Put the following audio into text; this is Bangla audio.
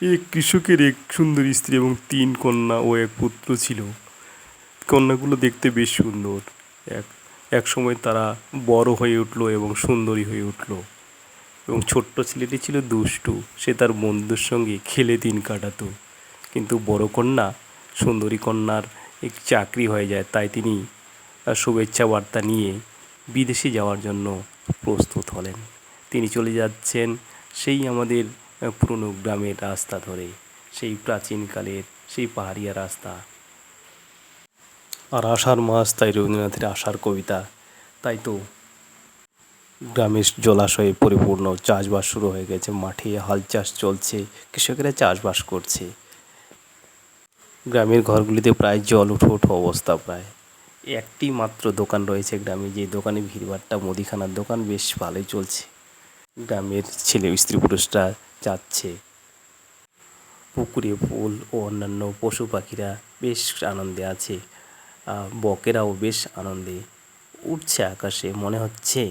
এক কৃষকের এক সুন্দরী স্ত্রী এবং ৩ কন্যা ও এক পুত্র ছিল। কন্যাগুলো দেখতে বেশ সুন্দর। এক এক সময় তারা বড় হয়ে উঠল এবং সুন্দরী হয়ে উঠল এবং ছোট্ট ছেলেটি ছিল দুষ্টু। সে তার বন্ধুদের সঙ্গে খেলে দিন কাটাতো। কিন্তু বড় কন্যা, সুন্দরী কন্যার এক চাকরি হয়ে যায়, তাই তিনি শুভেচ্ছা বার্তা নিয়ে বিদেশে যাওয়ার জন্য প্রস্তুত হলেন। তিনি চলে যাচ্ছেন সেই আমাদের পুরনো গ্রামের রাস্তা ধরে, সেই প্রাচীনকালের সেই পাহাড়িয়া রাস্তা। আর আষাঢ় মাস, তাই রবীন্দ্রনাথের আষাঢ় কবিতা। তাই তো গ্রামের জলাশয়ে পরিপূর্ণ, চাষবাস শুরু হয়ে গেছে, মাঠে হাল চাষ চলছে, কৃষকেরা চাষবাস করছে। গ্রামের ঘরগুলিতে প্রায় জল উঠো উঠো অবস্থা প্রায়। একটি মাত্র দোকান রয়েছে গ্রামে, যে দোকানে ভিড়ভাট্টা, মুদিখানার দোকান বেশ ভালোই চলছে। গ্রামের ছেলে স্ত্রী পুরুষরা যাচ্ছে। পুকুরে ফুল ও অন্যান্য পশু পাখিরা বেশ আনন্দে আছে। বকেরাও বেশ আনন্দে উঠছে আকাশে, মনে হচ্ছে